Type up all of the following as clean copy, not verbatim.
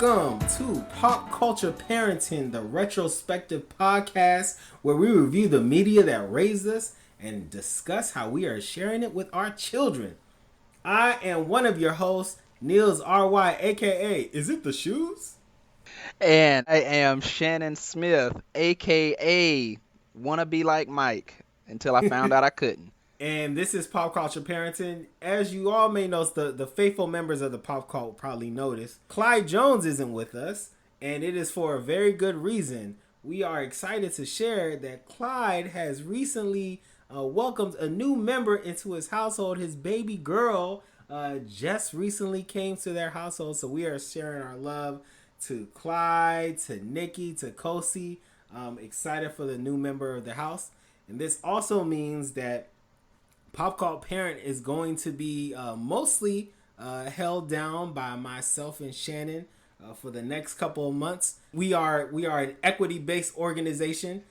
Welcome to Pop Culture Parenting, the retrospective podcast where we review the media that raised us and discuss how we are sharing it with our children. I am one of your hosts, Niels RY, aka Is It the Shoes? And I am Shannon Smith, aka Wanna Be Like Mike, until I found out I couldn't. And this is Pop Culture Parenting. As you all may know, the faithful members of the Pop Cult probably noticed, Clyde Jones isn't with us, and it is for a very good reason. We are excited to share that Clyde has recently welcomed a new member into his household. His baby girl just recently came to their household, so we are sharing our love to Clyde, to Nikki, to Kosi. Excited for the new member of the house. And this also means that Pop Cult Parent is going to be mostly held down by myself and Shannon for the next couple of months. We are an equity-based organization,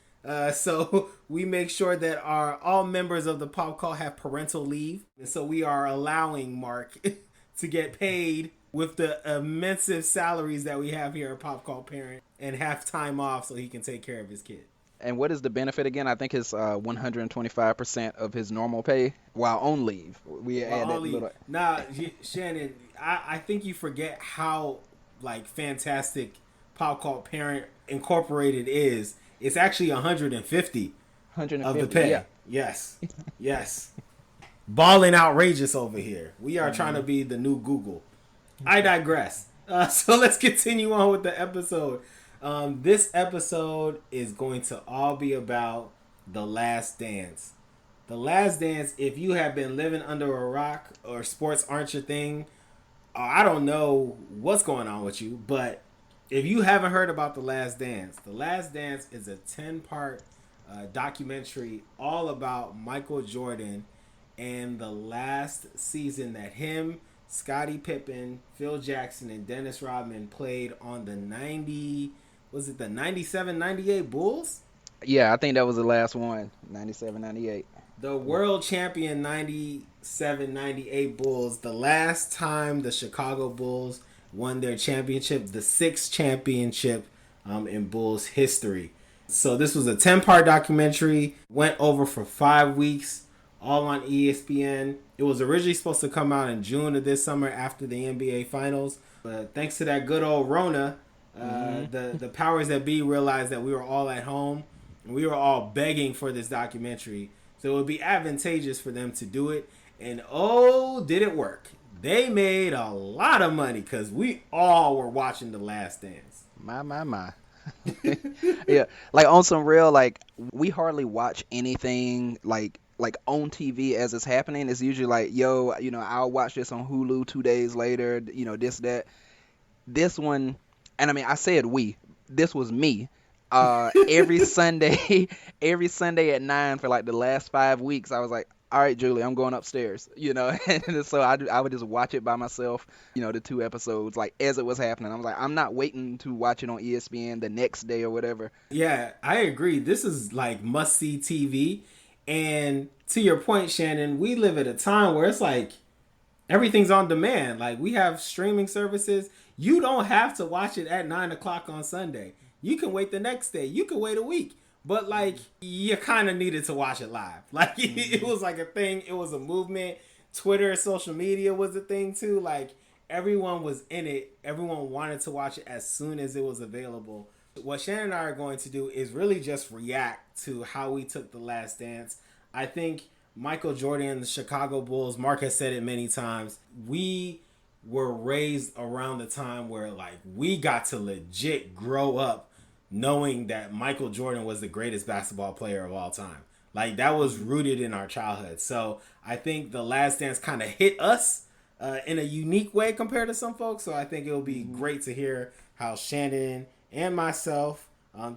so we make sure that all members of the Pop Cult have parental leave, and so we are allowing Mark to get paid with the immense salaries that we have here at Pop Cult Parent and have time off so he can take care of his kid. And what is the benefit again? I think it's 125% of his normal pay while on leave. We add that little. Nah, Shannon, I think you forget how fantastic Pop Cult Parent Incorporated is. It's actually 150 of the pay. Yeah. Yes. Balling outrageous over here. We are trying to be the new Google. I digress. So let's continue on with the episode. This episode is going to all be about The Last Dance. The Last Dance, if you have been living under a rock or sports aren't your thing, I don't know what's going on with you, but if you haven't heard about The Last Dance is a 10-part documentary all about Michael Jordan and the last season that him, Scottie Pippen, Phil Jackson, and Dennis Rodman played on the 97-98 Bulls? Yeah, I think that was the last one, 97-98. The world champion 97-98 Bulls, the last time the Chicago Bulls won their championship, the sixth championship in Bulls history. So this was a 10-part documentary, went over for 5 weeks, all on ESPN. It was originally supposed to come out in June of this summer after the NBA Finals. But thanks to that good old Rona, the powers that be realized that we were all at home and we were all begging for this documentary. So it would be advantageous for them to do it. And oh, did it work. They made a lot of money because we all were watching The Last Dance. My. Yeah, on some real, we hardly watch anything like on TV as it's happening. It's usually I'll watch this on Hulu 2 days later, this, that. This one, and I mean, I said this was me. Every Sunday at 9 for the last 5 weeks, I was like, all right, Julie, I'm going upstairs, and so I would just watch it by myself, the 2 episodes, as it was happening. I was like, I'm not waiting to watch it on ESPN the next day or whatever. Yeah, I agree. This is must-see TV. And to your point, Shannon, we live at a time where it's everything's on demand. We have streaming services. You don't have to watch it at 9 o'clock on Sunday. You can wait the next day. You can wait a week. But you kind of needed to watch it live. It was a thing. It was a movement. Twitter, social media was a thing too. Everyone was in it. Everyone wanted to watch it as soon as it was available. What Shannon and I are going to do is really just react to how we took The Last Dance. I think Michael Jordan and the Chicago Bulls, Mark has said it many times, we were raised around the time where we got to legit grow up knowing that Michael Jordan was the greatest basketball player of all time. That was rooted in our childhood. So I think The Last Dance kind of hit us in a unique way compared to some folks. So I think it'll be great to hear how Shannon and myself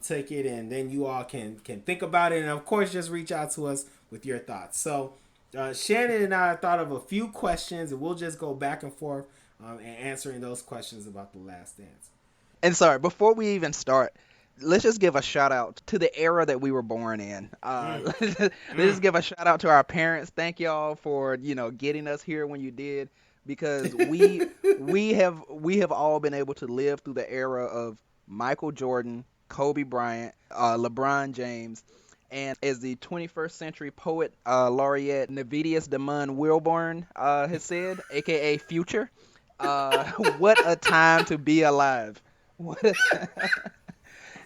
take it, and then you all can think about it, and of course just reach out to us with your thoughts. So Shannon and I thought of a few questions, and we'll just go back and forth and answering those questions about The Last Dance. And sorry, before we even start, let's just give a shout out to the era that we were born in. Let's just give a shout out to our parents. Thank y'all for getting us here when you did. because we have all been able to live through the era of Michael Jordan, Kobe Bryant, LeBron James, and as the 21st century poet laureate Navidius Damon Wilburn has said, aka Future, what a time to be alive! What a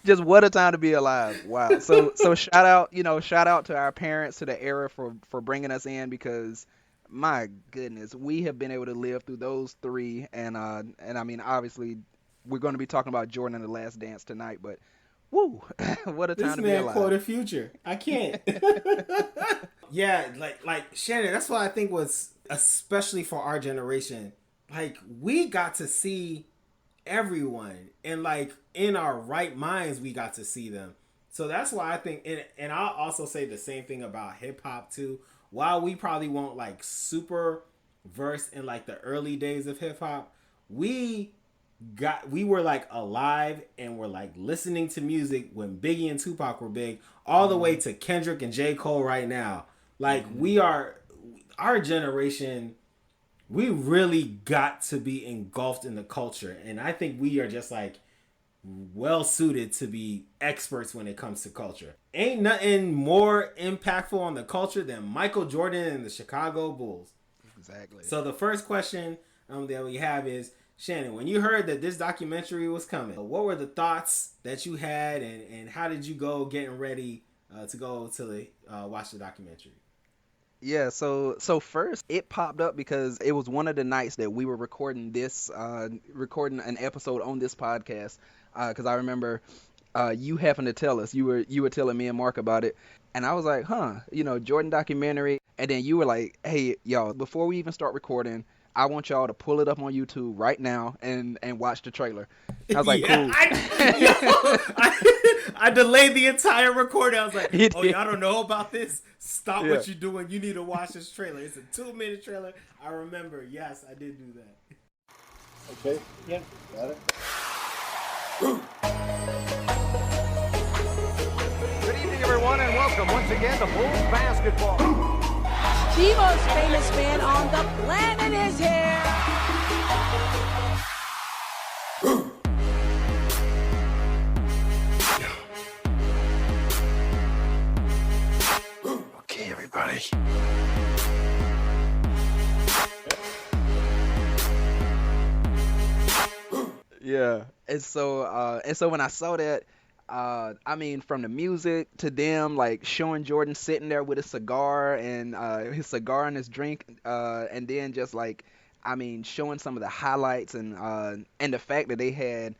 just what a time to be alive! Wow. So shout out to our parents, to the era for bringing us in, because my goodness, we have been able to live through those three, and I mean, obviously we're going to be talking about Jordan and the Last Dance tonight, but woo, what a This time to be man alive. quoted Future. I can't. Yeah, like Shannon, that's what I think was especially for our generation. Like we got to see everyone, and like in our right minds we got to see them. So that's why I think, and I'll also say the same thing about hip hop too. While we probably won't like super versed in like the early days of hip hop, we we were like alive and were like listening to music when Biggie and Tupac were big, all the way to Kendrick and J. Cole right now. Like we are, our generation, we really got to be engulfed in the culture, and I think we are just like well suited to be experts when it comes to culture. Ain't nothing more impactful on the culture than Michael Jordan and the Chicago Bulls. Exactly. So the first question that we have is, Shannon, when you heard that this documentary was coming, what were the thoughts that you had, and how did you go getting ready to go to watch the documentary? Yeah, so first it popped up because it was one of the nights that we were recording recording an episode on this podcast. Because I remember you happened to tell us, you were telling me and Mark about it, and I was like, Jordan documentary, and then you were like, hey y'all, before we even start recording, I want y'all to pull it up on YouTube right now and watch the trailer. I was like, Yeah, cool. I delayed the entire recording. I was like, oh, y'all don't know about this? Stop what you're doing. You need to watch this trailer. It's a 2-minute trailer. I remember. Yes, I did do that. Okay, yeah, got it. Good evening, everyone, and welcome once again to Bulls basketball. The most famous man on the planet is here. Okay, everybody. Yeah, and so when I saw that, I mean, from the music to them like showing Jordan sitting there with a cigar and his drink, and then just like, I mean, showing some of the highlights and the fact that they had,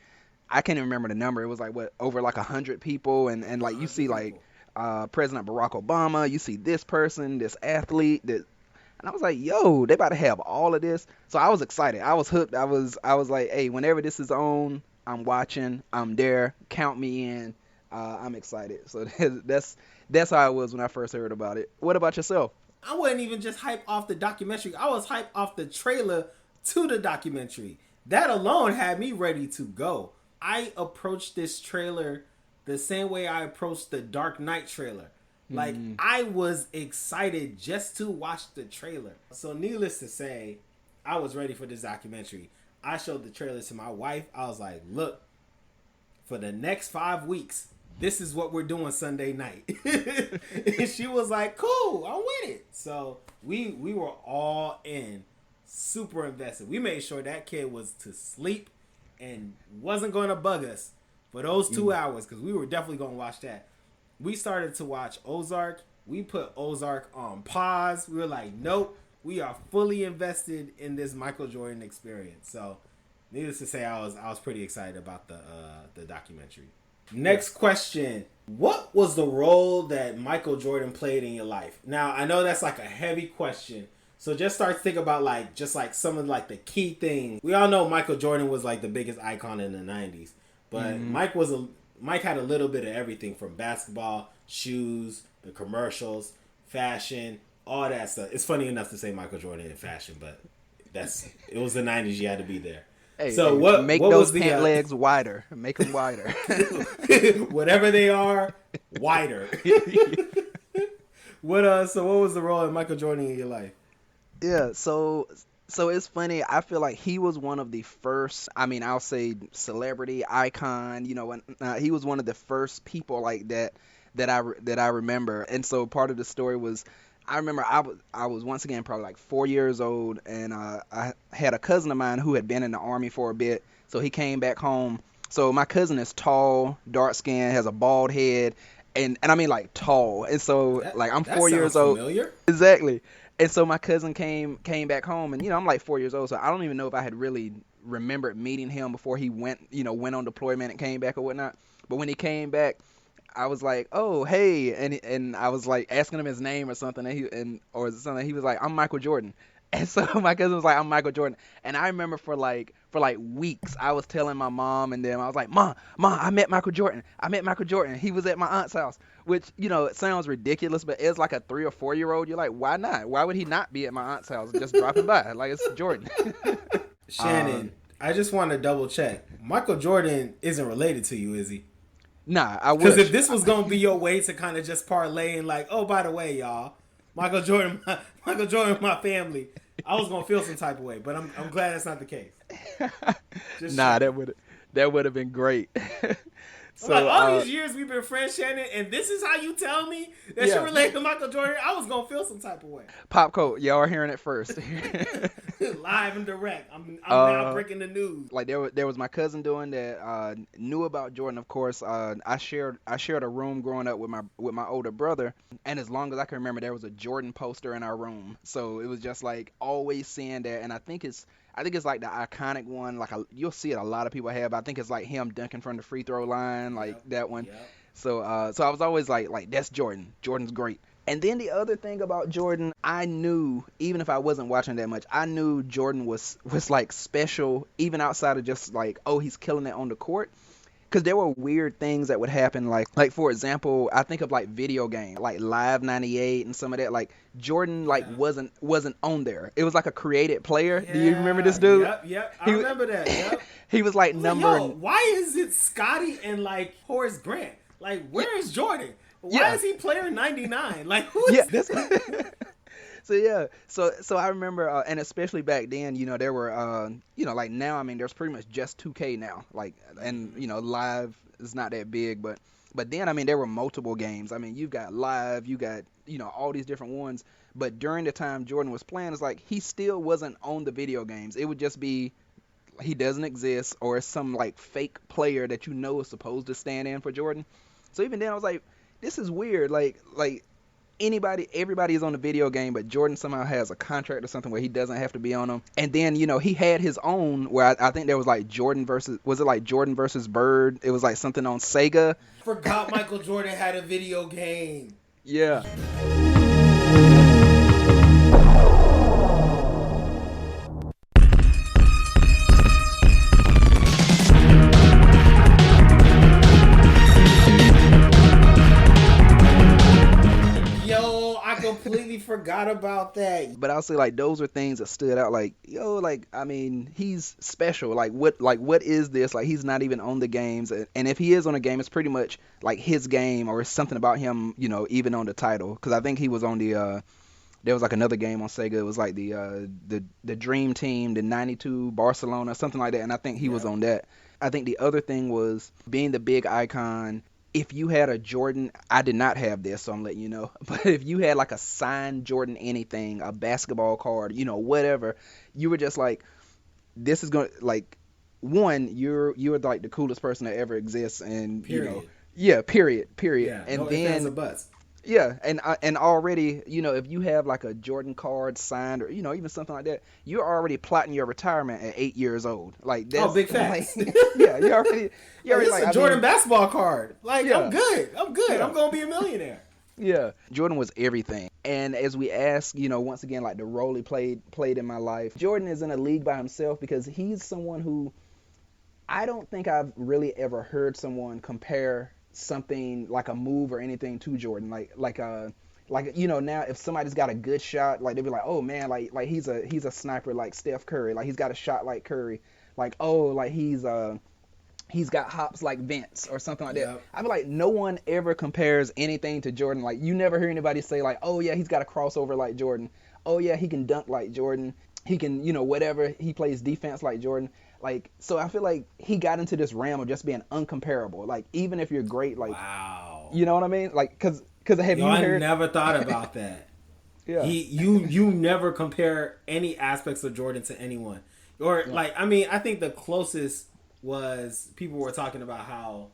I can't even remember the number. It was like what, over like 100 people, and like you see like President Barack Obama, you see this person, this athlete, that. And I was like, yo, they about to have all of this. So I was excited. I was hooked. I was like, hey, whenever this is on, I'm watching. I'm there. Count me in. I'm excited. So that's how I was when I first heard about it. What about yourself? I wasn't even just hyped off the documentary. I was hyped off the trailer to the documentary. That alone had me ready to go. I approached this trailer the same way I approached the Dark Knight trailer. Like, I was excited just to watch the trailer. So needless to say, I was ready for this documentary. I showed the trailer to my wife. I was like, look, for the next 5 weeks, this is what we're doing Sunday night. And she was like, cool, I'm with it. So we were all in, super invested. We made sure that kid was to sleep and wasn't going to bug us for those 2 hours, because we were definitely going to watch that. We started to watch Ozark. We put Ozark on pause. We were like, nope, we are fully invested in this Michael Jordan experience. So, needless to say, I was pretty excited about the documentary. Next question. What was the role that Michael Jordan played in your life? Now, I know that's like a heavy question. So just start thinking about like just like some of like the key things. We all know Michael Jordan was like the biggest icon in the 90s. But Mike had a little bit of everything, from basketball, shoes, the commercials, fashion, all that stuff. It's funny enough to say Michael Jordan in fashion, but it was the 90s. You had to be there. Hey, so make what those was pant legs wider. Make them wider. Whatever they are, wider. So what was the role of Michael Jordan in your life? Yeah, so So it's funny. I feel like he was one of the first. I mean, I'll say celebrity icon. And he was one of the first people like that I remember. And so part of the story was, I remember I was once again probably like 4 years old, and I had a cousin of mine who had been in the army for a bit. So he came back home. So my cousin is tall, dark skinned, has a bald head, and I mean like tall. And so like I'm That 4 years sounds old. familiar. Exactly. And so my cousin came back home, and I'm like 4 years old, so I don't even know if I had really remembered meeting him before he went on deployment and came back or whatnot. But when he came back, I was like, "Oh, hey," and I was like asking him his name or something, or something. He was like, "I'm Michael Jordan." And so my cousin was like, "I'm Michael Jordan." And I remember for like weeks, I was telling my mom and them, I was like, "Mom, I met Michael Jordan. I met Michael Jordan. He was at my aunt's house." Which, it sounds ridiculous, but as like a 3 or 4 year old, you're like, why not? Why would he not be at my aunt's house just dropping by? Like, it's Jordan. Shannon, I just want to double check. Michael Jordan isn't related to you, is he? Nah, I wish. Because if this was gonna be your way to kind of just parlay and like, oh, by the way, y'all, Michael Jordan, my family, I was gonna feel some type of way, but I'm glad that's not the case. Nah, that would have been great. So, like, all these years we've been friends, Shannon, and this is how you tell me that you're related to Michael Jordan. I was gonna feel some type of way. Pop Coat, y'all are hearing it first. Live and direct. I'm now breaking the news. Like there was my cousin doing that. Knew about Jordan, of course. I shared a room growing up with my older brother, and as long as I can remember, there was a Jordan poster in our room. So it was just like always seeing that, and I think it's like the iconic one. Like you'll see it. A lot of people have. I think it's like him dunking from the free throw line, like that one. Yep. So I was always like that's Jordan. Jordan's great. And then the other thing about Jordan, I knew, even if I wasn't watching that much, I knew Jordan was like special, even outside of just like, oh, he's killing it on the court. Because there were weird things that would happen, like for example, I think of like video game, like Live 98 and some of that. Like Jordan wasn't on there. It was like a created player. Yeah. Do you remember this dude? Yep. I remember that. Yep. He was like number. Yo, why is it Scotty and like Horace Grant? Like, where is Jordan? Why is he player 99? Like, who is this? So I remember, and especially back then, there were, like now, I mean, there's pretty much just 2K now, like, and Live is not that big, but then, I mean, there were multiple games. I mean, you've got Live, you got, all these different ones, but during the time Jordan was playing, it's like he still wasn't on the video games. It would just be he doesn't exist, or some like fake player that is supposed to stand in for Jordan. So even then, I was like, this is weird. Like everybody is on the video game, but Jordan somehow has a contract or something where he doesn't have to be on them. And then, he had his own where I think there was like Jordan versus Bird? It was like something on Sega. Forgot Michael Jordan had a video game. Yeah. Completely forgot about that. But I'll say like those are things that stood out. Like, I mean, he's special. Like what is this? Like, he's not even on the games, and if he is on a game, it's pretty much like his game, or it's something about him, even on the title. Because I think he was on the there was like another game on Sega. It was like the Dream Team, the '92 Barcelona, something like that, and I think he was on that. I think the other thing was being the big icon. If you had a Jordan, I did not have this, so I'm letting you know. But if you had like a signed Jordan anything, a basketball card, whatever, you were just like, this is going to, like, one, you're like the coolest person that ever exists. And, period. Period. Yeah, and no then, ifs, ands, or buts. Yeah, and already, if you have like a Jordan card signed, or even something like that, you're already plotting your retirement at 8 years old. Like, that's big facts. Like, yeah, you're already like, a Jordan basketball card. Like, yeah. I'm good. Yeah. I'm gonna be a millionaire. Yeah, Jordan was everything. And as we ask, once again, like the role he played in my life, Jordan is in a league by himself because he's someone who I don't think I've really ever heard someone compare something like a move or anything to Jordan. Like now if somebody's got a good shot, like they'll be like, oh man, like he's a sniper like Steph Curry, like he's got a shot like Curry, like, oh, like he's got hops like Vince or something like that. Yep. I feel like no one ever compares anything to Jordan. Like, you never hear anybody say like, oh yeah, he's got a crossover like Jordan, oh yeah, he can dunk like Jordan. He can, whatever, he plays defense like Jordan. Like, so I feel like he got into this realm of just being uncomparable. Like, even if you're great, like, Wow. you know what I mean? Like, cause have you heard? I never thought about that. Yeah. You never compare any aspects of Jordan to anyone. Or I think the closest was people were talking about how,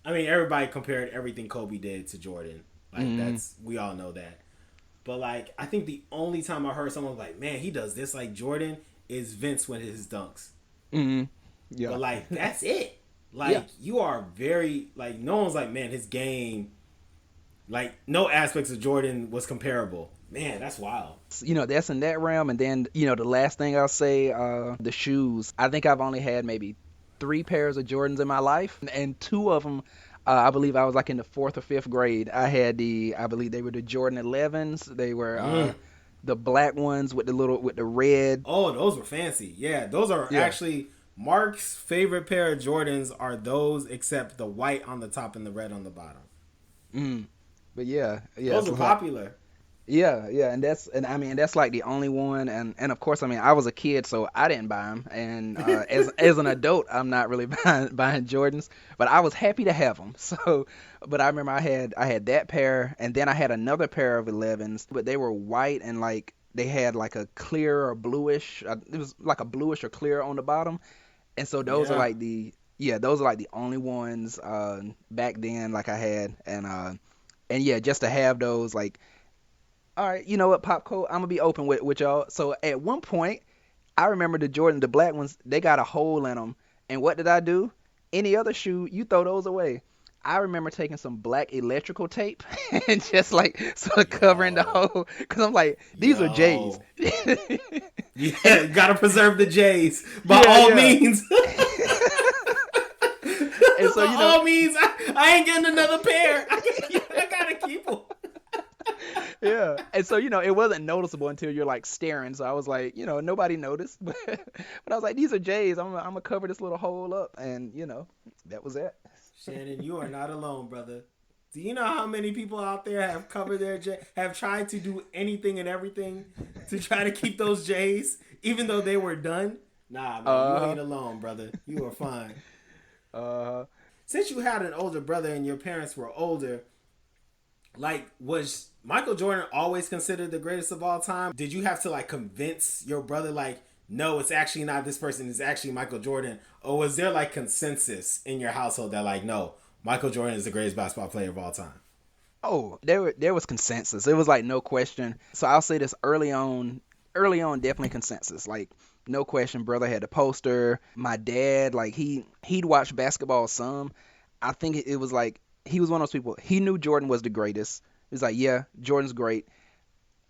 everybody compared everything Kobe did to Jordan. Like we all know that. But like, I think the only time I heard someone like, man, he does this like Jordan is Vince with his dunks. Mm-hmm. Yeah. But like, that's it. Like, you are very, like, no one's like, man, his game, like, no aspects of Jordan was comparable. Man, that's wild. That's in that realm. And then, the last thing I'll say, the shoes. I think I've only had maybe 3 pairs of Jordans in my life. And 2 of them, I believe I was like in the 4th or 5th grade. I believe they were the Jordan 11s. They were the black ones with the red. Oh, those were fancy. Yeah, those are actually Mark's favorite pair of Jordans are those, except the white on the top and the red on the bottom. But yeah. Those are popular. Yeah, and that's like the only one, and of course, I was a kid, so I didn't buy them, and as an adult, I'm not really buying Jordans, but I was happy to have them. So, but I remember I had that pair, and then I had another pair of 11s, but they were white and like they had like a clear or bluish, it was like a bluish or clear on the bottom, and so those are like the only ones back then like I had, and yeah, just to have those like. All right, you know what, Popco, I'm going to be open with y'all. So at one point, I remember the black ones, they got a hole in them. And what did I do? Any other shoe, you throw those away. I remember taking some black electrical tape and just like sort of covering the hole. Because I'm like, these are J's. Yeah, got to preserve the J's by all means. And so, by all means, I ain't getting another pair. I got to keep them. Yeah, and so it wasn't noticeable until you're like staring. So I was like, nobody noticed, but I was like, these are J's. I'm gonna cover this little hole up, and that was it. Shannon, you are not alone, brother. Do you know how many people out there have covered their J, have tried to do anything and everything to try to keep those J's, even though they were done? Nah, man, you ain't alone, brother. You are fine. Since you had an older brother and your parents were older, like, was Michael Jordan always considered the greatest of all time? Did you have to like convince your brother like, no, it's actually not this person, it's actually Michael Jordan? Or was there like consensus in your household that like, no, Michael Jordan is the greatest basketball player of all time? Oh, there was consensus. It was like no question. So I'll say this early on, definitely consensus. Like, no question, brother had the poster. My dad, like he'd watch basketball some. I think it was like, he was one of those people, he knew Jordan was the greatest. He was like, yeah, Jordan's great.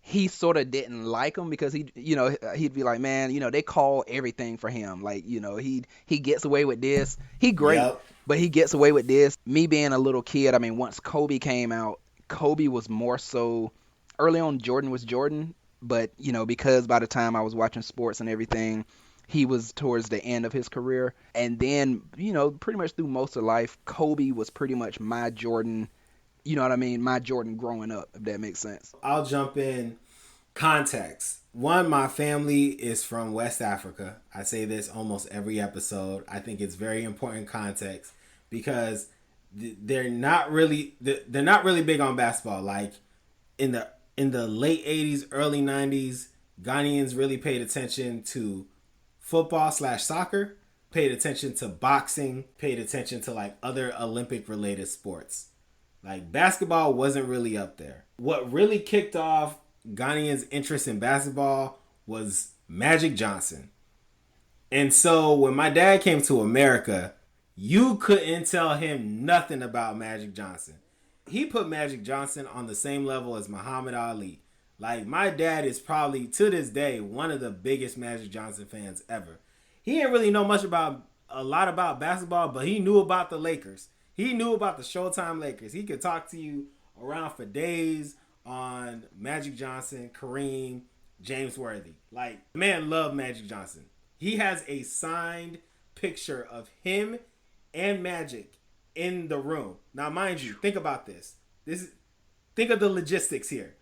He sort of didn't like him because he'd be like, man, they call everything for him. Like, he gets away with this. He great, but he gets away with this. Me being a little kid, once Kobe came out, Kobe was more so, early on Jordan was Jordan, but, because by the time I was watching sports and everything, he was towards the end of his career. And then, pretty much through most of life, Kobe was pretty much my Jordan, my Jordan growing up, if that makes sense. I'll jump in. Context. One, my family is from West Africa. I say this almost every episode. I think it's very important context because they're not really big on basketball. Like in the late 80s, early 90s, Ghanaians really paid attention to football/soccer, paid attention to boxing, paid attention to like other Olympic related sports. Like basketball wasn't really up there. What really kicked off Ghanaians' interest in basketball was Magic Johnson. And so when my dad came to America, you couldn't tell him nothing about Magic Johnson. He put Magic Johnson on the same level as Muhammad Ali. Like, my dad is probably, to this day, one of the biggest Magic Johnson fans ever. He didn't really know a lot about basketball, but he knew about the Lakers. He knew about the Showtime Lakers. He could talk to you around for days on Magic Johnson, Kareem, James Worthy. Like, the man loved Magic Johnson. He has a signed picture of him and Magic in the room. Now, mind you, think about this. Think of the logistics here.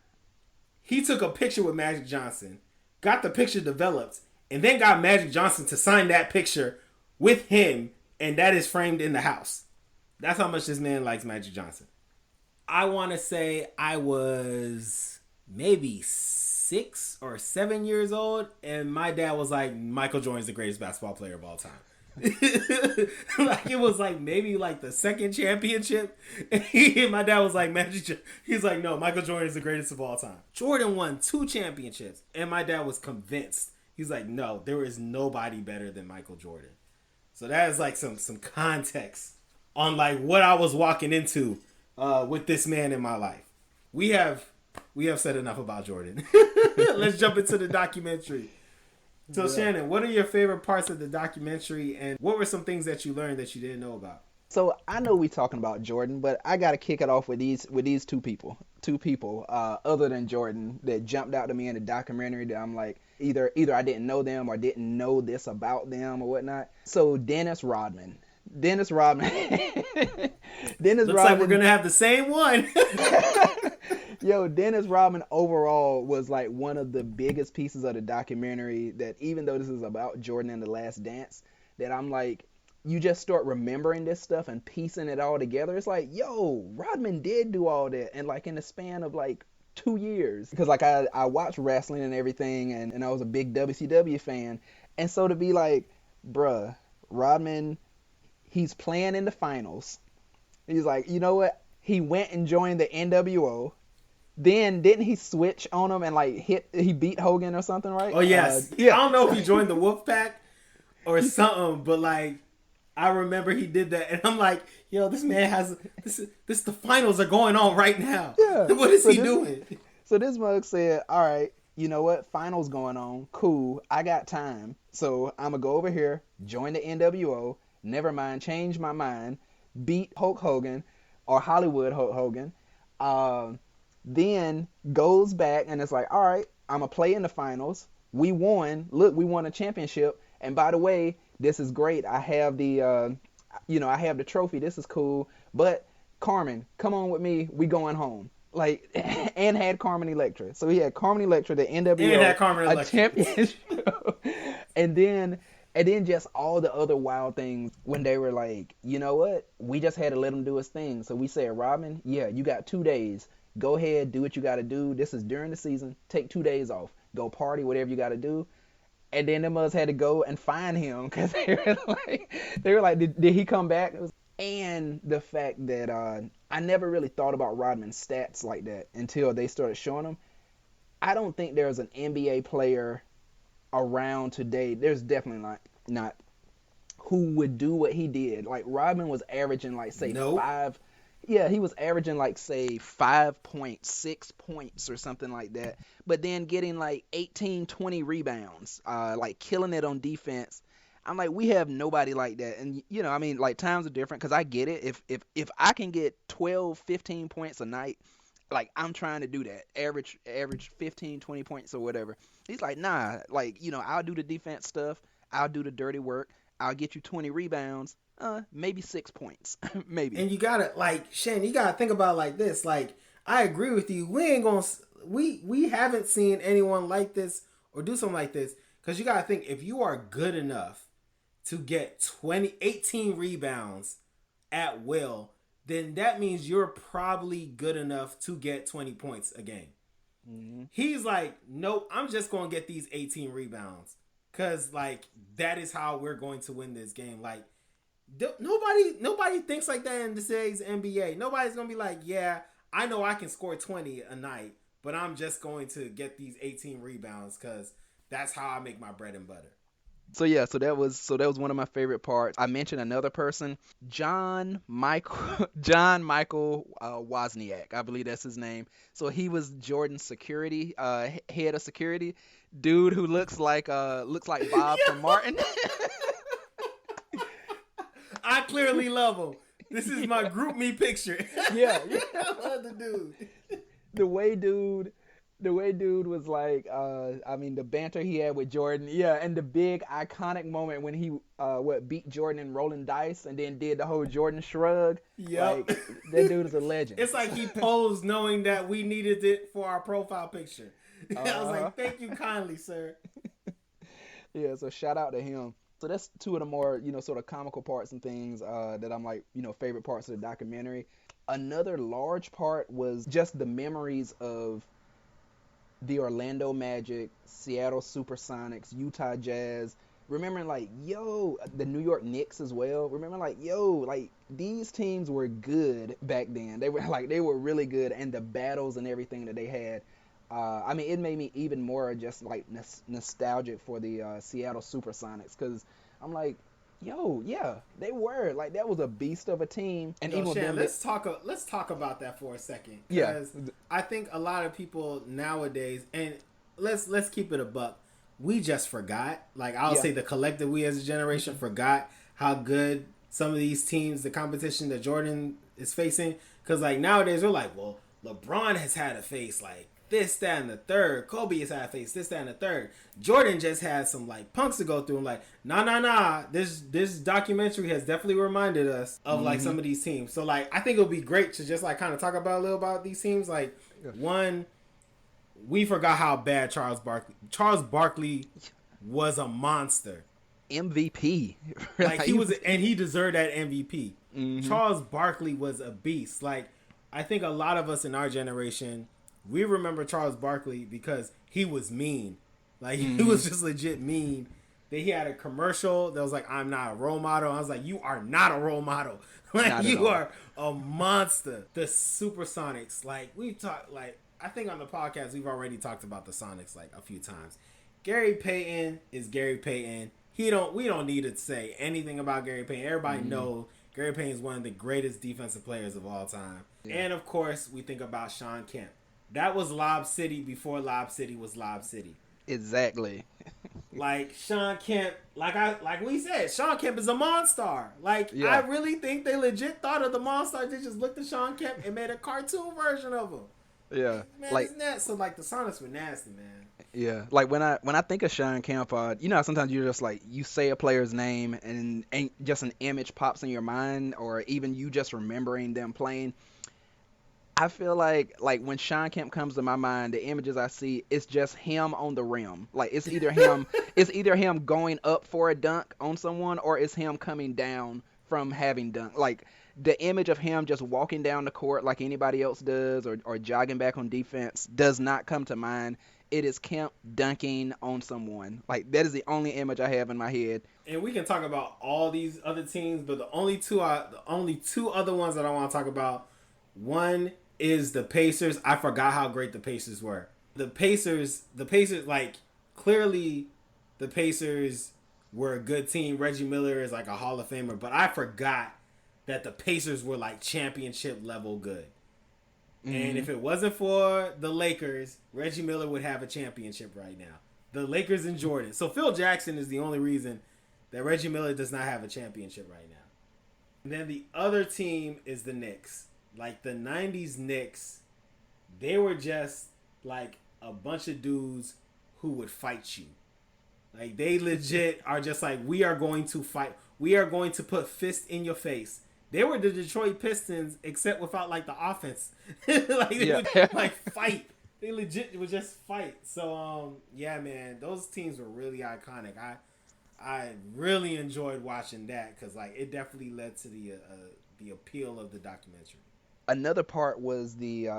He took a picture with Magic Johnson. got the picture developed, and then got Magic Johnson to sign that picture with him, and that is framed in the house. That's how much this man likes Magic Johnson. I want to say I was maybe 6 or 7 years old, and my dad was like, Michael Jordan's the greatest basketball player of all time. Like, it was like maybe like the second championship, and my dad was like, he's like, no, Michael Jordan is the greatest of all time. Jordan won 2 championships, and my dad was convinced. He's like, no, there is nobody better than Michael Jordan. So that is like some context on like what I was walking into with this man in my life. We have said enough about Jordan. Let's jump into the documentary. So Shannon, what are your favorite parts of the documentary, and what were some things that you learned that you didn't know about? So I know we talking about Jordan, but I got to kick it off with these two people other than Jordan that jumped out to me in the documentary that I'm like, either I didn't know them or didn't know this about them or whatnot. So Dennis Rodman. Looks like we're gonna have the same one. Yo, Dennis Rodman overall was like one of the biggest pieces of the documentary that, even though this is about Jordan and The Last Dance, that I'm like, you just start remembering this stuff and piecing it all together. It's like, yo, Rodman did do all that, and like in the span of like 2 years. Because like I watched wrestling and everything, and I was a big WCW fan. And so to be like, bruh, Rodman, he's playing in the finals. He's like, you know what? He went and joined the NWO. Then didn't he switch on him and like he beat Hogan or something, right? Oh yes. Yeah. I don't know if he joined the Wolfpack or something, but like I remember he did that, and I'm like, yo, this man has this. The finals are going on right now. Yeah. What is he doing? So this mug said, all right, you know what? Finals going on. Cool. I got time, so I'm gonna go over here, join the NWO. Never mind, change my mind, beat Hulk Hogan or Hollywood Hulk Hogan. Then goes back and it's like, all right, I'm going to play in the finals. We won. Look, we won a championship. And by the way, this is great. I have the, I have the trophy. This is cool. But Carmen, come on with me. We going home. Like, and had Carmen Electra. So he had Carmen Electra, the NWO, and had Carmen a championship. and then just all the other wild things when they were like, you know what? We just had to let him do his thing. So we said, Rodman, yeah, you got 2 days. Go ahead, do what you got to do. This is during the season. Take 2 days off. Go party, whatever you got to do. And then the Muzz had to go and find him because they were like, did he come back? And the fact that I never really thought about Rodman's stats like that until they started showing them. I don't think there's an NBA player around today. There's definitely not who would do what he did. Like Rodman was averaging like say five. Yeah, he was averaging like say 5.6 points or something like that. But then getting like 18, 20 rebounds, like killing it on defense. I'm like, we have nobody like that. And you know, I mean, like times are different because I get it. If I can get 12, 15 points a night, like I'm trying to do that. Average 15, 20 points or whatever. He's like, nah, like, you know, I'll do the defense stuff. I'll do the dirty work. I'll get you 20 rebounds. Maybe 6 points. Maybe. And you gotta, like, Shane, you gotta think about it like this. Like, I agree with you. We haven't seen anyone like this or do something like this. Because you gotta think, if you are good enough to get 18 rebounds at will, then that means you're probably good enough to get 20 points a game. Mm-hmm. He's like, nope, I'm just gonna get these 18 rebounds. Because, like, that is how we're going to win this game. Like, nobody thinks like that in today's NBA. Nobody's going to be like, yeah, I know I can score 20 a night, but I'm just going to get these 18 rebounds because that's how I make my bread and butter. So that was one of my favorite parts. I mentioned another person, John Michael Wozniak. I believe that's his name. So he was Jordan's security, head of security, dude who looks like Bob from Martin. I clearly love him. This is my group me picture. Yeah. I love the dude. The way dude was like, the banter he had with Jordan, yeah, and the big iconic moment when he beat Jordan in rolling dice and then did the whole Jordan shrug. Yeah, like, that dude is a legend. It's like he posed knowing that we needed it for our profile picture. I was like, thank you kindly, sir. Yeah, so shout out to him. So that's two of the more, sort of comical parts and things that I'm like, favorite parts of the documentary. Another large part was just the memories of the Orlando Magic, Seattle Supersonics, Utah Jazz. Remembering like, the New York Knicks as well. Remembering like, these teams were good back then. They were really good, and the battles and everything that they had. I mean, it made me even more just like nostalgic for the Seattle Supersonics, because I'm like, yeah, they were like, that was a beast of a team. And even Shan, let's talk about that for a second. Yeah, I think a lot of people nowadays, and let's keep it a buck. We just forgot. Like, I'll say the collective, we as a generation forgot how good some of these teams, the competition that Jordan is facing. Because like nowadays we're like, well, LeBron has had to face like this, that, and the third. Kobe has had to face this, that, and the third. Jordan just had some like punks to go through. I'm like, nah. This documentary has definitely reminded us of like some of these teams. So like, I think it would be great to just like kind of talk about a little about these teams. Like, one, we forgot how bad Charles Barkley was a monster. MVP. Like, he was, and he deserved that MVP. Charles Barkley was a beast. Like, I think a lot of us in our generation, we remember Charles Barkley because he was mean. Like, he was just legit mean. Then he had a commercial that was like, I'm not a role model. I was like, you are not a role model. Like, you are a monster. The Supersonics. Like, we've talked, like, I think on the podcast, we've already talked about the Sonics like a few times. Gary Payton is Gary Payton. We don't need to say anything about Gary Payton. Everybody knows Gary Payton is one of the greatest defensive players of all time. Yeah. And of course, we think about Shawn Kemp. That was Lob City before Lob City was Lob City. Exactly. Like, Shawn Kemp, like we said, Shawn Kemp is a monster. Like, I really think they legit thought of the monster. They just looked at Shawn Kemp and made a cartoon version of him. Yeah, man, like, isn't that so? Like, the Sonics were nasty, man. Yeah, like when I think of Shawn Kemp, sometimes you're just like, you say a player's name and just an image pops in your mind, or even you just remembering them playing. I feel like when Shawn Kemp comes to my mind, the images I see, it's just him on the rim. Like, it's either him going up for a dunk on someone, or it's him coming down from having dunk. Like, the image of him just walking down the court like anybody else does, or jogging back on defense, does not come to mind. It is Kemp dunking on someone. Like, that is the only image I have in my head. And we can talk about all these other teams, but the only two other ones that I want to talk about. One is the Pacers. I forgot how great the Pacers were. The Pacers, like, clearly the Pacers were a good team. Reggie Miller is like a Hall of Famer, but I forgot that the Pacers were like championship level good. And if it wasn't for the Lakers, Reggie Miller would have a championship right now. The Lakers and Jordan. So Phil Jackson is the only reason that Reggie Miller does not have a championship right now. And then the other team is the Knicks. Like, the 90s Knicks, they were just like a bunch of dudes who would fight you. Like, they legit are just like, we are going to fight. We are going to put fists in your face. They were the Detroit Pistons, except without like the offense. Like, they would like fight. They legit would just fight. So yeah, man, those teams were really iconic. I really enjoyed watching that, because like, it definitely led to the appeal of the documentary. Another part was the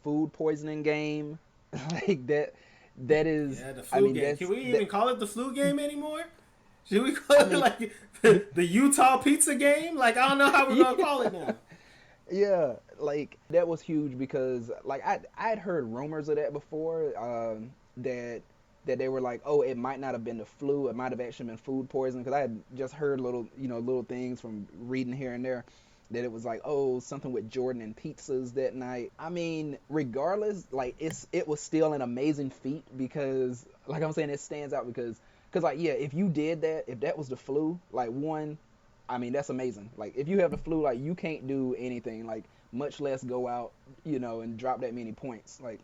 food poisoning game. Like, that is, the flu game. Can we even call it the flu game anymore? Should we call it like the Utah pizza game? Like, I don't know how we're going to call it now. Yeah, like, that was huge, because like I'd heard rumors of that before, that they were like, oh, it might not have been the flu, it might have actually been food poisoning, because I had just heard little things from reading here and there, that it was like, oh, something with Jordan and pizzas that night. I mean, regardless, like, it was still an amazing feat, because like I'm saying, it stands out because like, yeah, if you did that, if that was the flu, like, one, I mean, that's amazing. Like, if you have the flu, like, you can't do anything, like, much less go out, and drop that many points. Like,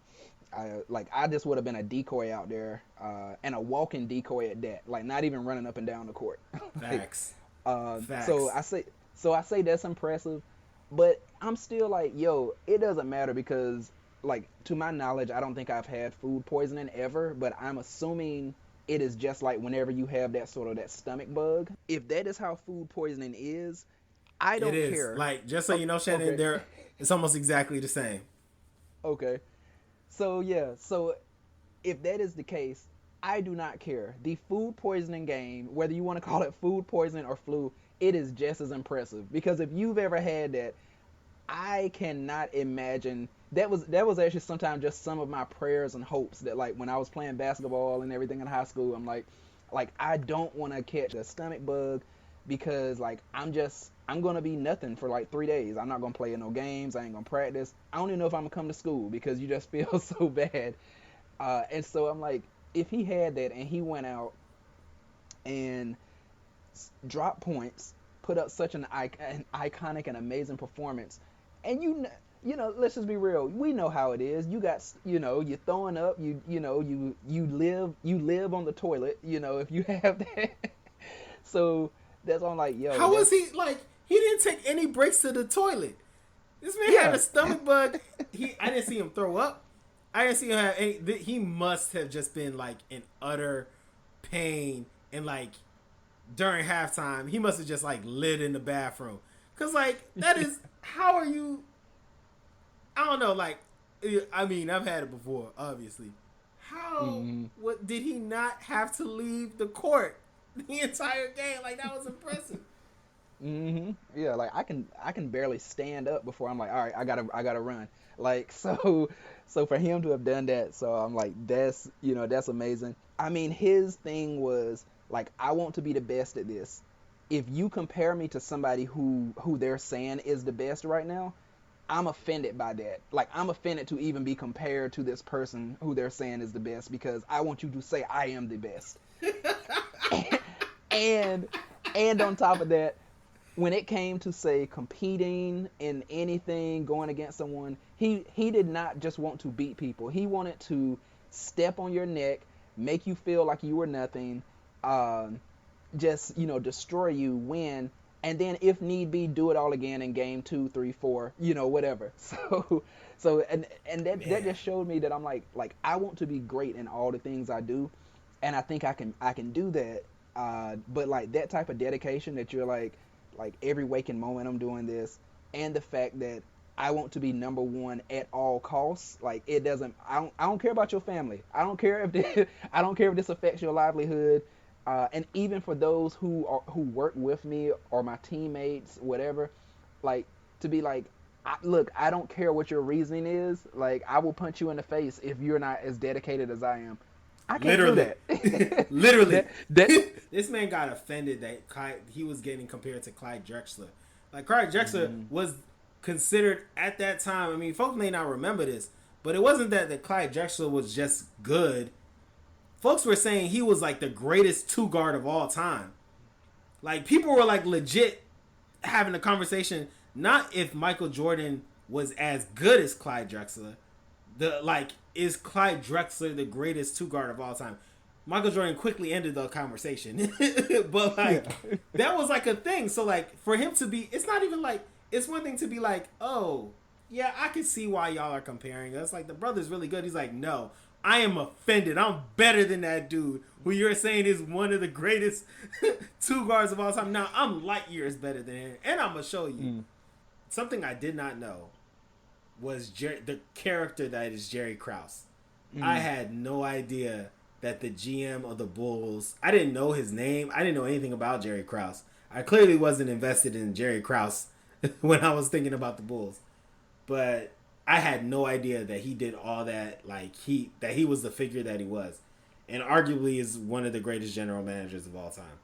I just would have been a decoy out there, and a walking decoy at that. Like, not even running up and down the court. Facts. Facts. So I say that's impressive, but I'm still like, yo, it doesn't matter, because like to my knowledge, I don't think I've had food poisoning ever, but I'm assuming it is just like whenever you have that sort of that stomach bug. If that is how food poisoning is, I It don't is care. like, just so you know, Shannon, Okay. it's almost exactly the same. Okay. So yeah, so if that is the case, I do not care. The food poisoning game, whether you want to call it food poisoning or flu, it is just as impressive. Because if you've ever had that, I cannot imagine that was actually sometimes just some of my prayers and hopes that like when I was playing basketball and everything in high school, I'm like I don't want to catch a stomach bug because like I'm gonna be nothing for like 3 days. I'm not gonna play in no games. I ain't gonna practice. I don't even know if I'm gonna come to school because you just feel so bad. And so I'm like, if he had that and he went out and dropped points, put up such an iconic and amazing performance, and let's just be real. We know how it is. You got, you're throwing up. You live on the toilet. If you have that. So that's all I'm like, yo. How was he like? He didn't take any breaks to the toilet. This man had a stomach bug. I didn't see him throw up. I didn't see him have any. He must have just been like in utter pain and like during halftime, he must have just like lit in the bathroom. Cause like that is how are you? I don't know. Like, I mean, I've had it before, obviously. How? What did he not have to leave the court the entire game? Like that was impressive. Yeah, like I can barely stand up before I'm like, all right, I gotta run. Like so for him to have done that, so I'm like, that's amazing. I mean, his thing was like, I want to be the best at this. If you compare me to somebody who they're saying is the best right now, I'm offended by that. Like I'm offended to even be compared to this person who they're saying is the best because I want you to say I am the best. and on top of that, when it came to say competing in anything, going against someone, he did not just want to beat people. He wanted to step on your neck, make you feel like you were nothing, just destroy you, win, and then if need be, do it all again in game 2, 3, 4, whatever. And that just showed me that I'm like I want to be great in all the things I do, and I think I can do that. But like that type of dedication that you're like every waking moment I'm doing this, and the fact that I want to be number one at all costs. Like it doesn't. I don't care about your family. I don't care if this affects your livelihood. And even for those who work with me or my teammates, whatever, like to be like, look, I don't care what your reasoning is. Like I will punch you in the face if you're not as dedicated as I am. I can't do that. Literally. That This man got offended that he was getting compared to Clyde Drexler. Like, Clyde Drexler was considered at that time, I mean, folks may not remember this, but it wasn't that Clyde Drexler was just good. Folks were saying he was like the greatest two guard of all time. Like, people were like legit having a conversation, not if Michael Jordan was as good as Clyde Drexler. Is Clyde Drexler the greatest two guard of all time? Michael Jordan quickly ended the conversation. But that was like a thing. So like for him to be, it's not even like, it's one thing to be like, oh yeah, I can see why y'all are comparing us. Like the brother's really good. He's like, no, I am offended. I'm better than that dude who you're saying is one of the greatest two guards of all time. Now I'm light years better than him. And I'm going to show you something I did not know was the character that is Jerry Krause. I had no idea that the GM of the Bulls, I didn't know his name. I didn't know anything about Jerry Krause. I clearly wasn't invested in Jerry Krause when I was thinking about the Bulls. But I had no idea that he did all that, that he was the figure that he was. And arguably is one of the greatest general managers of all time.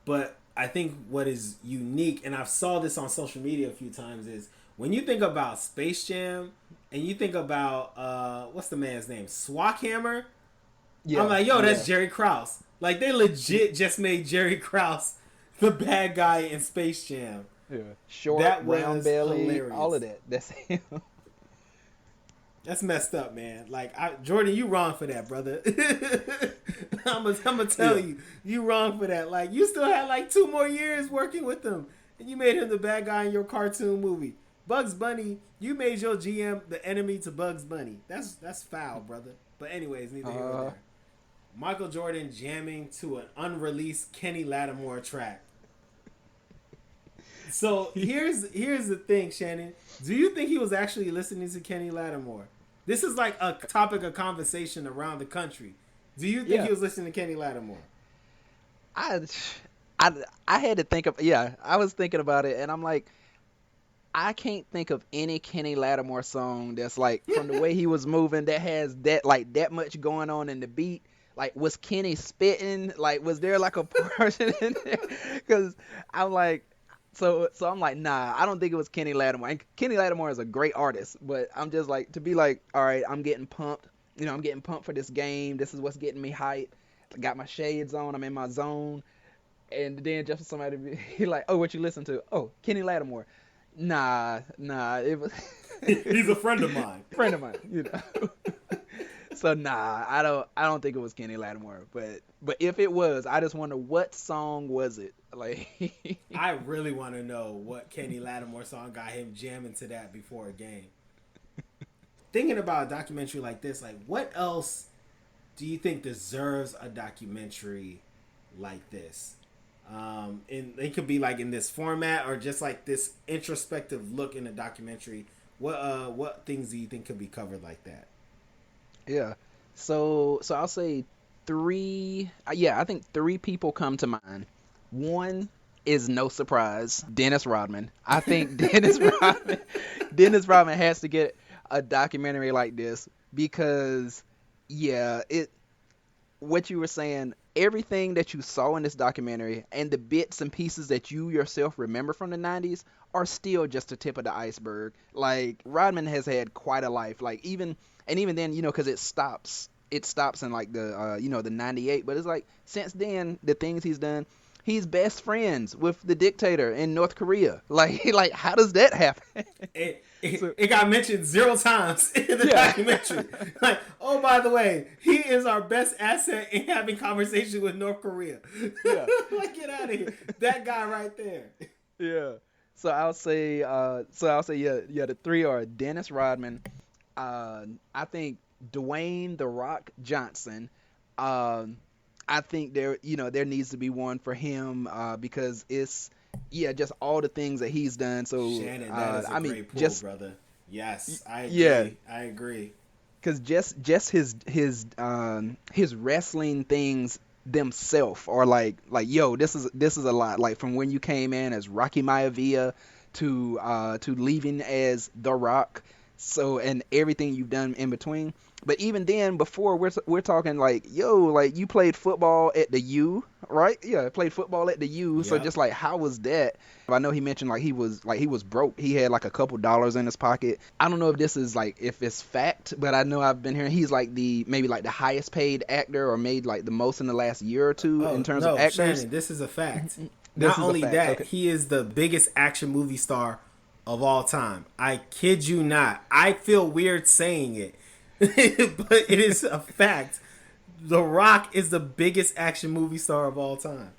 But I think what is unique, and I've saw this on social media a few times, is when you think about Space Jam and you think about what's the man's name, Swackhammer. Yeah, I'm like, yo, that's Jerry Krause. Like they legit just made Jerry Krause the bad guy in Space Jam. Yeah, short, round belly, hilarious. All of that. That's him. That's messed up, man. Like Jordan, you wrong for that, brother. I'm gonna tell you wrong for that. Like you still had like 2 more years working with him, and you made him the bad guy in your cartoon movie. Bugs Bunny, you made your GM the enemy to Bugs Bunny. That's foul, brother. But anyways, neither here nor there. Michael Jordan jamming to an unreleased Kenny Lattimore track. So here's the thing, Shannon. Do you think he was actually listening to Kenny Lattimore? This is like a topic of conversation around the country. Do you think he was listening to Kenny Lattimore? I had to think of I was thinking about it, and I'm like, I can't think of any Kenny Lattimore song that's like from the way he was moving that has that much going on in the beat. Like, was Kenny spitting? Like, was there like a portion in there? Because I'm like, so I'm like, nah, I don't think it was Kenny Lattimore. And Kenny Lattimore is a great artist, but I'm just like, to be like, all right, I'm getting pumped. I'm getting pumped for this game. This is what's getting me hyped. I got my shades on. I'm in my zone. And then just for somebody to be like, oh, what you listen to? Oh, Kenny Lattimore. Nah, it was. He's a friend of mine. So nah, I don't think it was Kenny Lattimore. But if it was, I just wonder what song was it? Like, I really want to know what Kenny Lattimore song got him jamming to that before a game. Thinking about a documentary like this, like, what else do you think deserves a documentary like this? And it could be like in this format or just like this introspective look in a documentary. What things do you think could be covered like that? Yeah. So I'll say three. I think three people come to mind. One is no surprise, Dennis Rodman. I think Dennis Rodman has to get a documentary like this because, what you were saying, everything that you saw in this documentary and the bits and pieces that you yourself remember from the 90s are still just the tip of the iceberg. Like, Rodman has had quite a life. Like, even then, because it stops in like the the 98, but it's like since then the things he's done, he's best friends with the dictator in North Korea. Like how does that happen? It got mentioned 0 times in the documentary. Like, oh, by the way, he is our best asset in having conversation with North Korea. Yeah. Like, get out of here. That guy right there. Yeah. So I'll say the three are Dennis Rodman. I think Dwayne "The Rock" Johnson. I think there needs to be one for him because it's just all the things that he's done. So Shannon, that is a great pull, brother. Yes, I agree. Yeah, I agree. Because just his wrestling things themselves are like this is a lot. Like, from when you came in as Rocky Maivia to leaving as The Rock. So, and everything you've done in between. But even then, before, we're talking like, you played football at the U, right? Yeah, played football at the U. Yep. So just like, how was that? I know he mentioned he was broke. He had like a couple dollars in his pocket. I don't know if this is if it's fact, but I know I've been hearing he's like maybe the highest paid actor or made like the most in the last year or two in terms of actors. Shannon, this is a fact. Not only that, he is the biggest action movie star of all time. I kid you not. I feel weird saying it, but it is a fact. The Rock is the biggest action movie star of all time.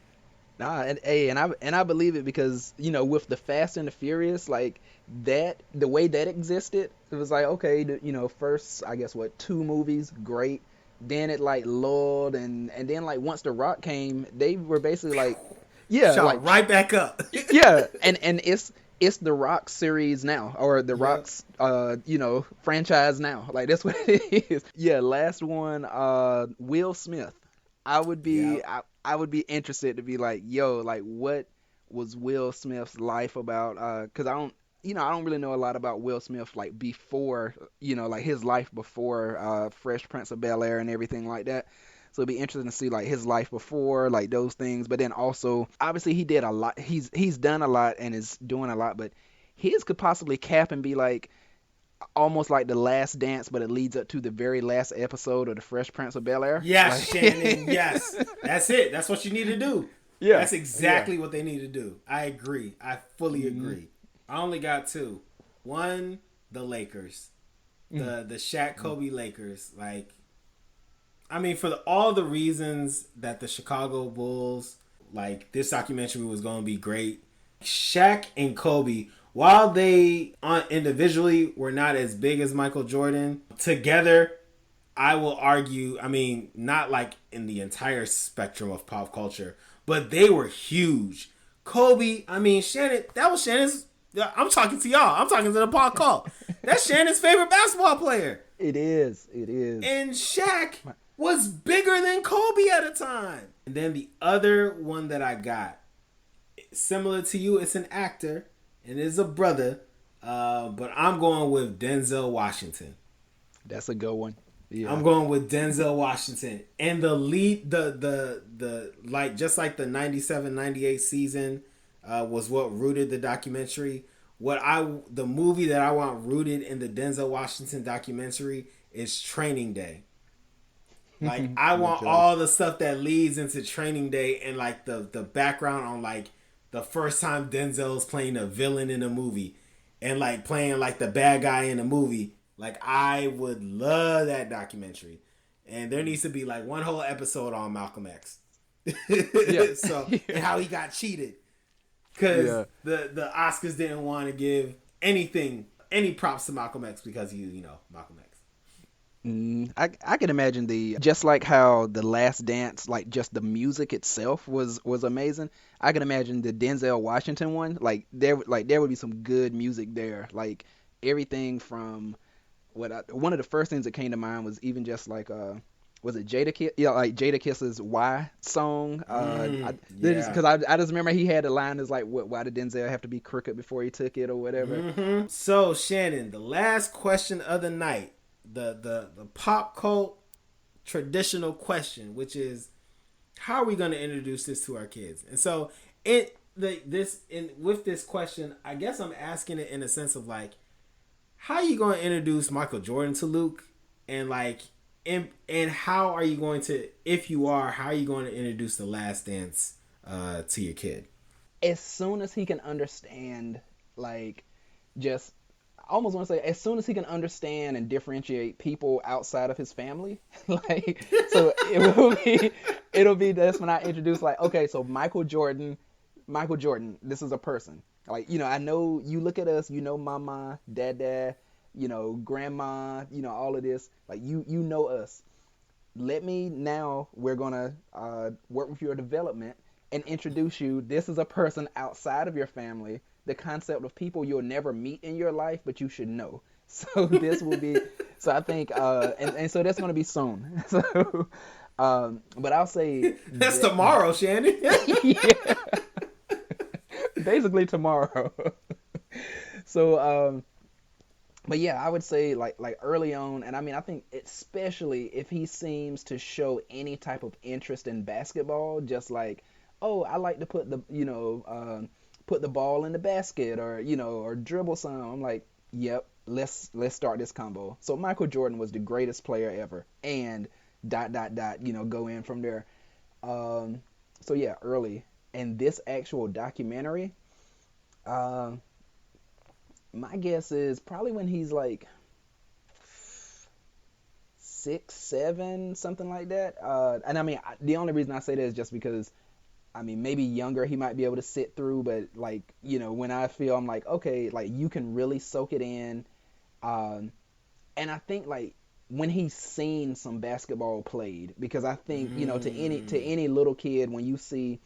Nah, and I believe it because with the Fast and the Furious, like that, the way that existed, it was like, okay, first I guess 2 movies, great. Then it lulled, and then once The Rock came, they were basically shot right back up. Yeah, and it's the Rock series now, or the Rock's franchise now. Like, that's what it is. Yeah, last one, Will Smith. I would be I would be interested to be what was Will Smith's life about? Because I don't really know a lot about Will Smith before, his life before Fresh Prince of Bel-Air and everything like that. So it'd be interesting to see his life before, those things. But then also, obviously, he did a lot. He's done a lot and is doing a lot. But his could possibly cap and be almost like The Last Dance, but it leads up to the very last episode of the Fresh Prince of Bel-Air. Yes, Shannon. Yes, that's it. That's what you need to do. Yeah, that's exactly what they need to do. I agree. I fully agree. I only got 2. One, the Lakers, the Shaq Kobe Lakers. For all the reasons that the Chicago Bulls, this documentary was going to be great. Shaq and Kobe while they individually were not as big as Michael Jordan, together, I will argue, I mean, not like in the entire spectrum of pop culture, but they were huge. Kobe, I mean, Shannon, that was Shannon's, I'm talking to y'all. I'm talking to the pop call. That's Shannon's favorite basketball player. It is. It is. And Shaq was bigger than Kobe at the time. And then the other one that I got, similar to you, it's an actor and it's a brother, but I'm going with Denzel Washington. That's a good one. Yeah. I'm going with Denzel Washington. And the lead, the like, just like the 97-98 season was what rooted the documentary. The movie that I want rooted in the Denzel Washington documentary is Training Day. Like, I want all the stuff that leads into Training Day and like the background on like the first time Denzel's playing a villain in a movie and like playing like the bad guy in a movie. Like, I would love that documentary. And there needs to be like one whole episode on Malcolm X. So, and how he got cheated. Because the Oscars didn't want to give any props to Malcolm X because Malcolm X. I can imagine just like how The Last Dance, like just the music itself was amazing. I can imagine the Denzel Washington one. Like there would be some good music there. Like everything from one of the first things that came to mind was even just like was it Jadakiss? Yeah, like Jadakiss's "Why" song. Because I just remember he had a line that's like, "Why did Denzel have to be crooked before he took it or whatever?" Mm-hmm. So Shannon, the last question of the night, the pop cult traditional question, which is, how are we going to introduce this to our kids? And so with this question, I guess I'm asking it in a sense of like, how are you going to introduce Michael Jordan to Luke, and like. And how are you going to, if you are, how are you going to introduce The Last Dance to your kid? As soon as he can understand, like, just, I almost want to say, as soon as he can understand and differentiate people outside of his family, like, so it'll be that's when I introduce, like, okay, so Michael Jordan, this is a person. Like, I know you look at us, mama, dada, grandma, all of this, like you know us. We're gonna work with your development and introduce you. This is a person outside of your family, the concept of people you'll never meet in your life, but you should know. So this will be, so I think, and so that's gonna be soon. So, but I'll say that's tomorrow, Shannon. Yeah, basically tomorrow. So, but yeah, I would say like early on, and I mean, I think especially if he seems to show any type of interest in basketball, just like, oh, I like to put the ball in the basket, or dribble some. I'm like, yep, let's start this combo. So Michael Jordan was the greatest player ever, and ... go in from there. So yeah, early, and this actual documentary, my guess is probably when he's like 6, 7, something like that. And I mean, the only reason I say that is just because, I mean, maybe younger he might be able to sit through, but like, when I feel, I'm like, okay, like you can really soak it in. And I think like when he's seen some basketball played, because I think, to any little kid, when you see,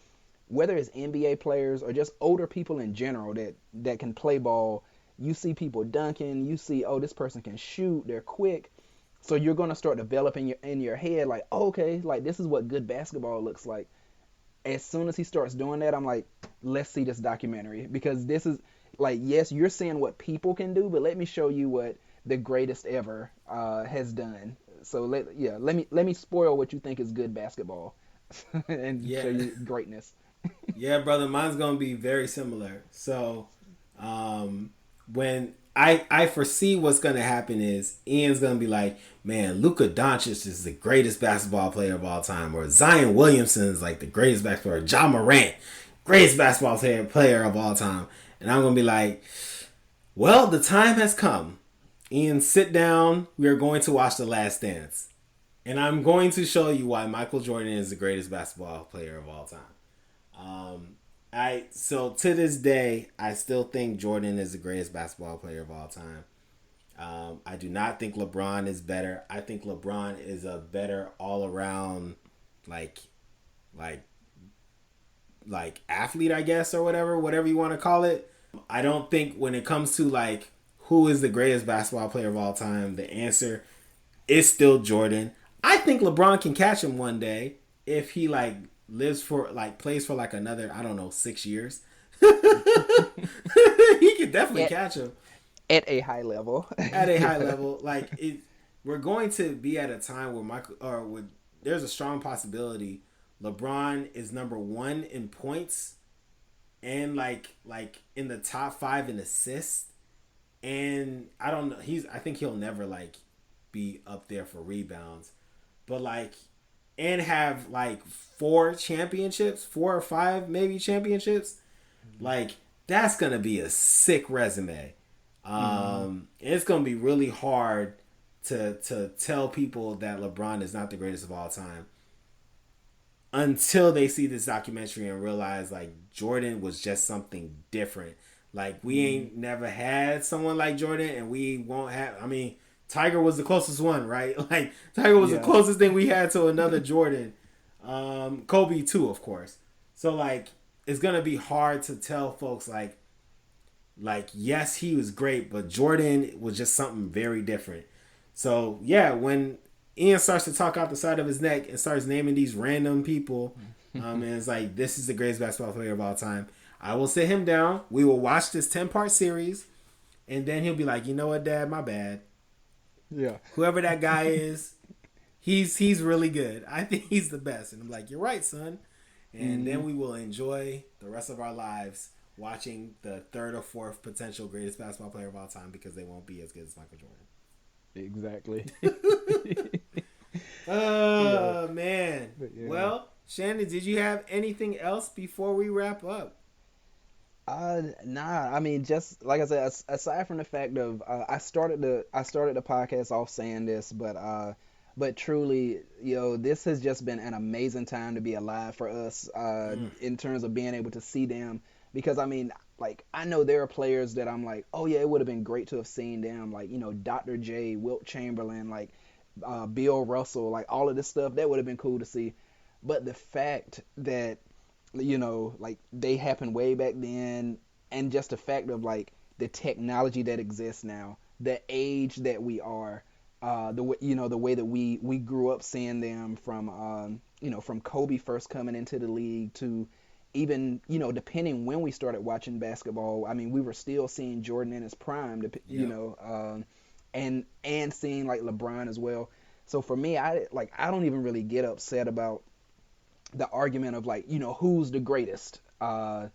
whether it's NBA players or just older people in general that can play ball, you see people dunking, you see, oh, this person can shoot, they're quick. So you're going to start developing in your head, like, oh, okay, like this is what good basketball looks like. As soon as he starts doing that, I'm like, let's see this documentary, because this is like, yes, you're seeing what people can do, but let me show you what the greatest ever has done. So let me spoil what you think is good basketball and show you greatness. Yeah, brother, mine's going to be very similar. So, when I foresee what's going to happen is Ian's going to be like, man, Luka Doncic is the greatest basketball player of all time, or Zion Williamson is like the greatest basketball player, Ja Morant, greatest basketball player of all time. And I'm going to be like, well, the time has come. Ian, sit down. We are going to watch The Last Dance. And I'm going to show you why Michael Jordan is the greatest basketball player of all time. So to this day, I still think Jordan is the greatest basketball player of all time. I do not think LeBron is better. I think LeBron is a better all around like athlete, I guess, or whatever you want to call it. I don't think when it comes to like who is the greatest basketball player of all time, the answer is still Jordan. I think LeBron can catch him one day if he like plays for like another, I don't know, 6 years. He could definitely catch him at a high level. At a high level, we're going to be at a time where there's a strong possibility LeBron is number 1 in points and like in the top 5 in assists, and I don't know. I think he'll never like be up there for rebounds, but like and have like 4 or 5 maybe championships. Like that's gonna be a sick resume. It's gonna be really hard to tell people that LeBron is not the greatest of all time until they see this documentary and realize like Jordan was just something different. Like we ain't never had someone like Jordan, and we won't have. I mean, Tiger was the closest one, right? Like Tiger was the closest thing we had to another Jordan. Kobe too, of course. So like it's gonna be hard to tell folks like yes, he was great, but Jordan was just something very different. So yeah, when Ian starts to talk out the side of his neck and starts naming these random people, and it's like, this is the greatest basketball player of all time, I will sit him down. We will watch this 10-part series, and then he'll be like, you know what, Dad, my bad. Yeah. Whoever that guy is, he's really good. I think he's the best. And I'm like, you're right, son. And then we will enjoy the rest of our lives watching the 3rd or 4th potential greatest basketball player of all time, because they won't be as good as Michael Jordan. Exactly. Man. Yeah. Well, Shannon, did you have anything else before we wrap up? Nah. I mean, just like I said, aside from the fact of I started the podcast off saying this, but truly, this has just been an amazing time to be alive for us in terms of being able to see them. Because I mean, like, I know there are players that I'm like, oh yeah, it would have been great to have seen them, like, Dr. J, Wilt Chamberlain, like Bill Russell, like all of this stuff, that would have been cool to see. But the fact that, like, they happened way back then, and just the fact of like the technology that exists now, the age that we are, the way that we grew up seeing them from from Kobe first coming into the league to even, depending when we started watching basketball, I mean, we were still seeing Jordan in his prime, and seeing like LeBron as well. So for me, I don't even really get upset about the argument of like, who's the greatest. I'm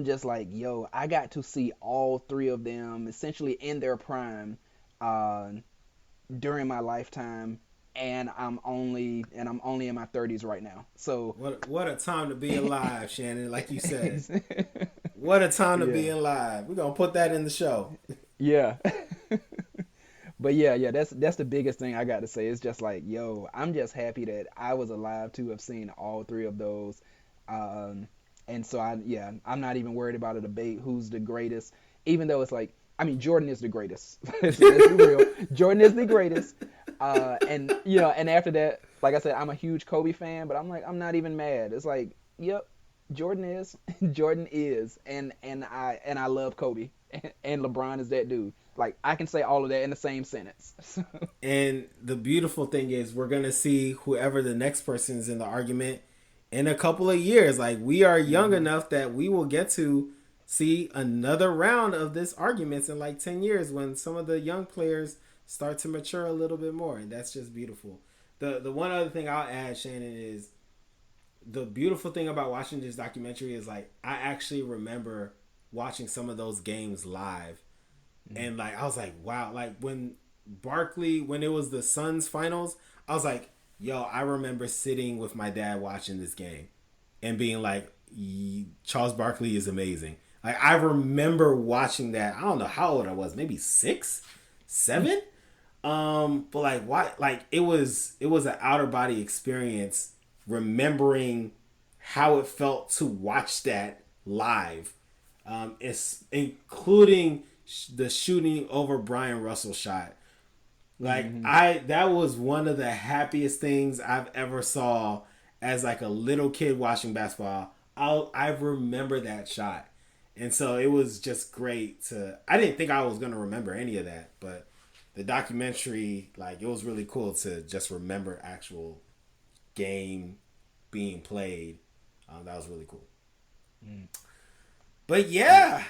just like, I got to see all 3 of them essentially in their prime during my lifetime. And I'm only in my 30s right now. So what a time to be alive, Shannon. Like you said, what a time to be alive. We're gonna put that in the show. Yeah. But yeah, that's the biggest thing I got to say. It's just like, I'm just happy that I was alive to have seen all 3 of those. And so I'm not even worried about a debate who's the greatest, even though it's like, I mean, Jordan is the greatest. Let's be real. Jordan is the greatest. And after that, like I said, I'm a huge Kobe fan, but I'm not even mad. It's like, yep, Jordan is, and I love Kobe, and LeBron is that dude. Like, I can say all of that in the same sentence. And the beautiful thing is, we're gonna see whoever the next person is in the argument in a couple of years. Like, we are young enough that we will get to see another round of this arguments in like 10 years when some of the young players start to mature a little bit more, and that's just beautiful. The one other thing I'll add, Shannon, is the beautiful thing about watching this documentary is like, I actually remember watching some of those games live, and like I was like, wow, like when it was the Suns finals, I was like, I remember sitting with my dad watching this game and being like, Charles Barkley is amazing. Like, I remember watching that. I don't know how old I was, maybe 6, 7. But like, why? Like, it was an outer body experience, remembering how it felt to watch that live. It's including the shooting over Brian Russell shot. Like that was one of the happiest things I've ever saw as like a little kid watching basketball. I remember that shot. And so it was just great I didn't think I was going to remember any of that, but the documentary, like, it was really cool to just remember actual game being played. That was really cool. But yeah,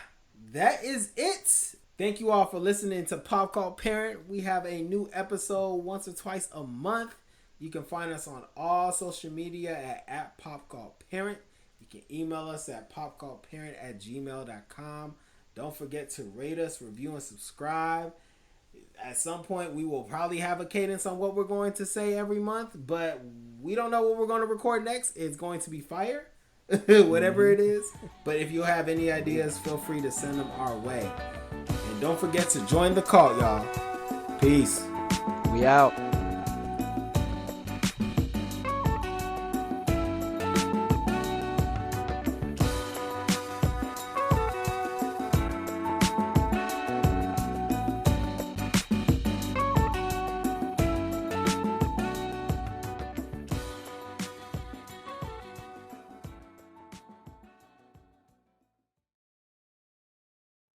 that is it. Thank you all for listening to Pop Call Parent. We have a new episode once or twice a month. You can find us on all social media at Pop Call Parent. You can email us at popcallparent@gmail.com. Don't forget to rate us, review, and subscribe. At some point, we will probably have a cadence on what we're going to say every month, but we don't know what we're going to record next. It's going to be fire, whatever it is. But if you have any ideas, feel free to send them our way. And don't forget to join the call, y'all. Peace. We out.